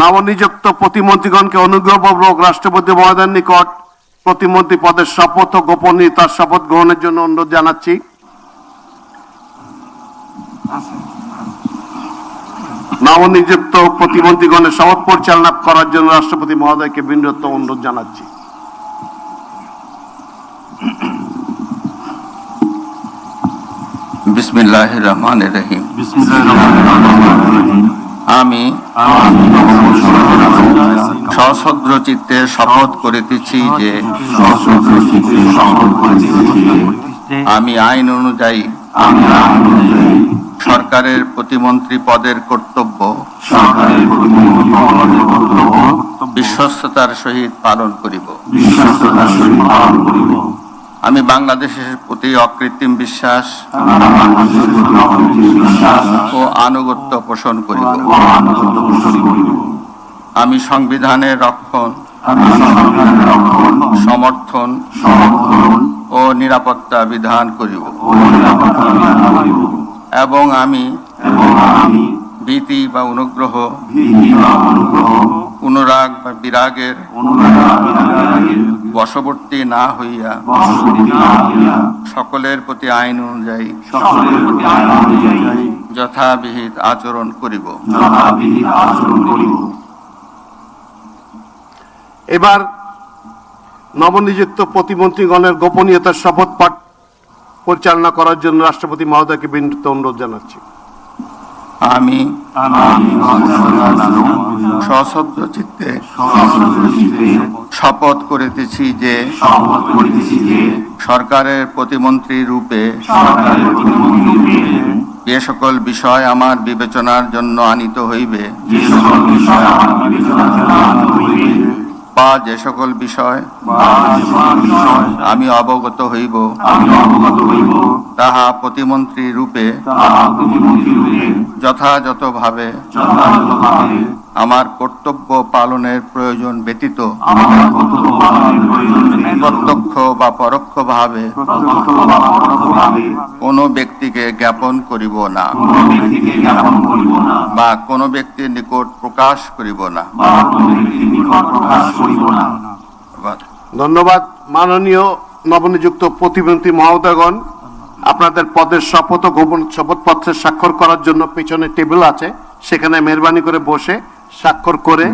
নবনিযুক্ত প্রতিমন্ত্রীগণকে অনুগ্রহপূর্বক রাষ্ট্রপতি মহোদয়ের নিকট প্রতিমন্ত্রী পদের শপথ ও গোপনীয়তার শপথ গ্রহণের জন্য অনুরোধ জানাচ্ছি। নবনিযুক্ত প্রতিমন্ত্রীগণের শপথ পরিচালনা করার জন্য রাষ্ট্রপতি মহোদয়কে বিনীত অনুরোধ জানাচ্ছি। বিসমিল্লাহির রহমানির রহিম। আমি সশ্রদ্ধ চিত্তে শপথ করিতেছি যে আমি আইন অনুযায়ী সরকারের প্রতিমন্ত্রী পদের কর্তব্য বিশ্বস্ততার সহিত পালন করিব। আমি বাংলাদেশের প্রতি অকৃত্রিম বিশ্বাস ও আনুগত্য পোষণ করিব। আমি সংবিধানের রক্ষণ, সমর্থন ও নিরাপত্তা বিধান করিব এবং আমি ভীতি বা অনুগ্রহ, অনুরাগ বা বিরাগের বশবর্তী না হইয়া সকলের প্রতি আইন অনুযায়ী যথাবিহিত আচরণ করিব। এবার নবনিযুক্ত প্রতিমন্ত্রীগণের গোপনীয়তার শপথ পাঠ পরিচালনা করার জন্য রাষ্ট্রপতি মহোদয়কে বিনীত অনুরোধ জানাচ্ছি। আমি সশ্রদ্ধ চিত্তে শপথ করিতেছি যে সরকারের প্রতিমন্ত্রী রূপে যে সকল বিষয় আমার বিবেচনার জন্য আনিত হইবে বা যে সকল বিষয় আমি অবগত হইব তাহা প্রতিমন্ত্রী রূপে যথাযথভাবে আমার কর্তব্য পালনের প্রয়োজন ব্যতীত প্রত্যক্ষ বা পরোক্ষভাবে কোনো ব্যক্তিকে জ্ঞাপন করিব না বা কোনো ব্যক্তির নিকট প্রকাশ করিব না। ধন্যবাদ। মাননীয় নবনিযুক্ত প্রতিমন্ত্রী মহোদয়গণ, আপনাদের পদের শপথ ও গোপন শপথপত্রে স্বাক্ষর করার জন্য পিছনে টেবিল আছে, সেখানে মেহরবানি করে বসে স্বাক্ষর করে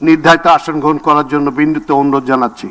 নির্ধারিত আসন গ্রহণ করার জন্য বিনীত অনুরোধ জানাচ্ছি।